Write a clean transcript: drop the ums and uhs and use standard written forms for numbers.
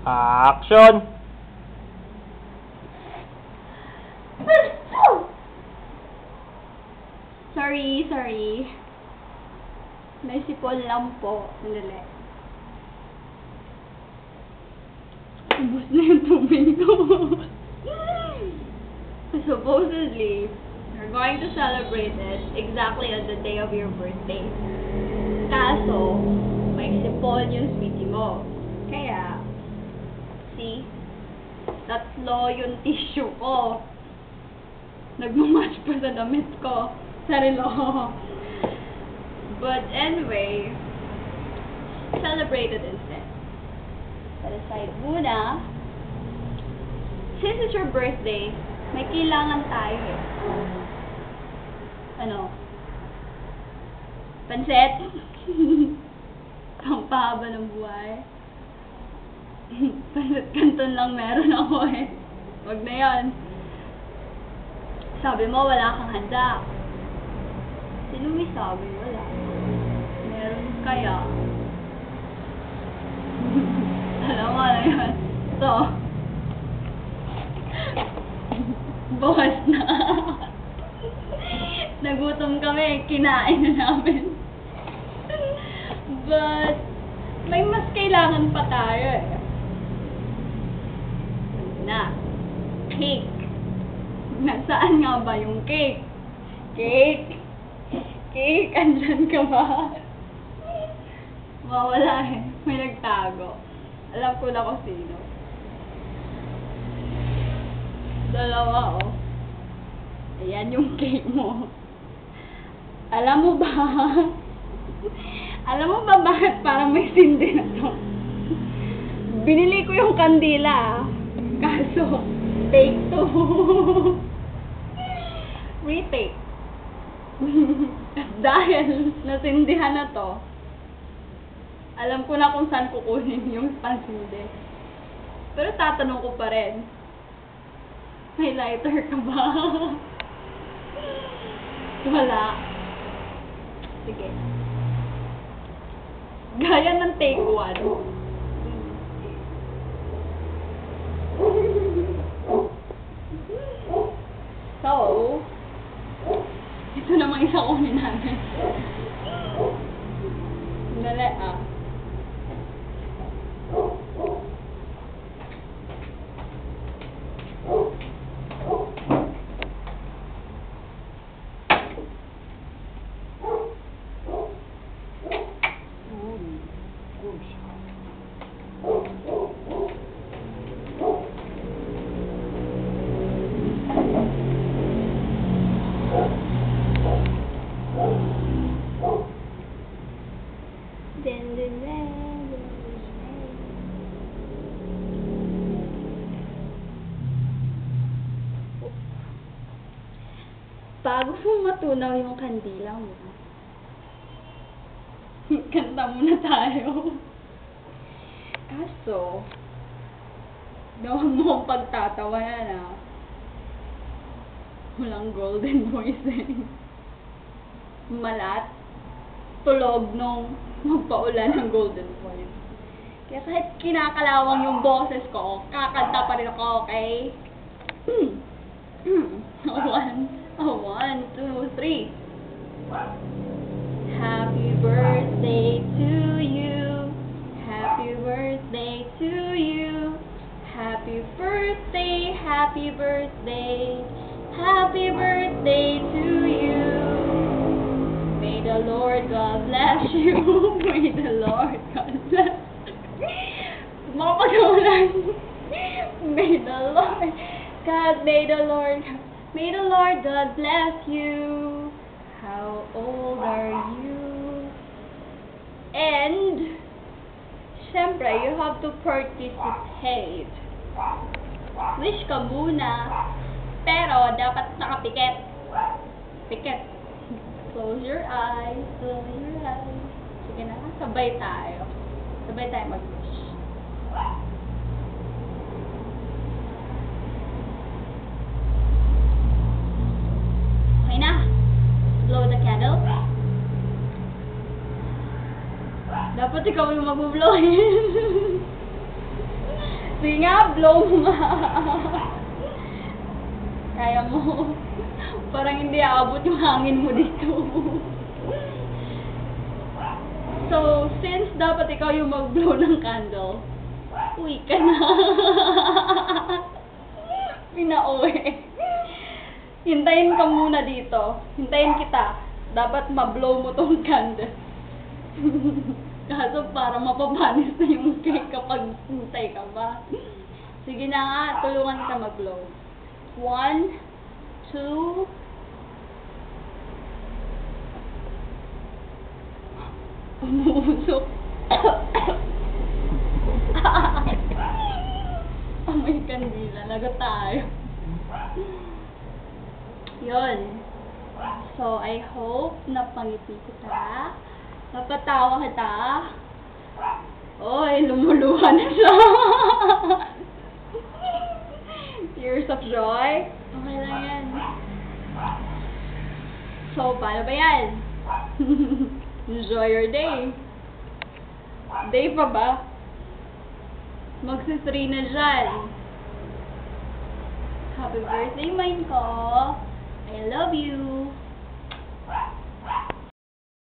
Action! Sorry. Naisipon lang po. Sandali. Ubus na yung tubig ko. Supposedly, you're going to celebrate it exactly on the day of your birthday. Kaso, may sipon yung sweetie mo. Kaya, see? Tatlo yung tissue ko. Nagmamatch pa sa damit ko. Sa relo. But anyway, celebrate it instead. Set aside muna. Since it's your birthday, may kailangan tayo eh. Ano? Pansit? Pampahaba ng buhay. Pansit canton lang meron ako eh. Wag na yan. Sabi mo wala kang handa. Sino may sabi wala? Meron kaya. Alam mo na yun. So, bukas na. Nagutom kami, kinain na namin. But, may mas kailangan pa tayo eh. Na, cake. Nasaan nga ba yung cake? Cake? Cake, andyan ka ba? Mawala eh. May nagtago. Alam ko na kung sino. Dalawa oh. Ayan yung cake mo. Alam mo ba? Alam mo ba bakit parang may sindi na to? Binili ko yung kandila. Kaso, take 2. Retake. Dahil nasindihan na to, alam ko na kung saan kukunin yung pansindi. Pero tatanong ko pa rin, may lighter ka ba? Wala. Sige. Gaya ng take 1. So, ito namang isa kunin natin. Dali ah. Bago mo matunaw yung kandila mo, kanta muna tayo. Kaso, gawa mo ang pagtatawa yan ah. Walang golden voice eh. Malat, tulog nung magpaulan ng golden voice. Kaya kahit kinakalawang yung boses ko, kakanta pa rin ako, okay? 1, 2, 3. Happy birthday to you. Happy birthday to you. Happy birthday, happy birthday. Happy birthday to you. May the Lord God bless you. May the Lord God bless you. Mapagawalan. May the Lord God, may the Lord God bless you. How old are you? And, syempre, you have to participate. Wish ka muna, pero dapat nakapikit. Pikit. Close your eyes. Sige na, sabay tayo. Sabay tayo mag-wish. Okay na. Blow the candle. Dapat ikaw yung mag-blow. Sige nga, blow mo nga. Kaya mo. Parang hindi aabot yung hangin mo dito. So, since dapat ikaw yung mag-blow ng candle, uwi ka na. Pinauwi. Hintayin ka muna dito. Hintayin kita. Dapat ma-blow mo tong candle. Kaso parang mapapanis na yung cake kapag hintay ka ba. Sige na nga, tulungan kita mag-blow. 1, 2, umusok. Amoy kandila. Lagot tayo. Yun. So, I hope napangiti kita. Napatawa kita. Oy, lumuluha na siya. Tears of joy. Okay lang yan. So, paano ba yan? Enjoy your day. Day pa ba? Magsi-3 na dyan. Happy birthday, mine ko. I love you.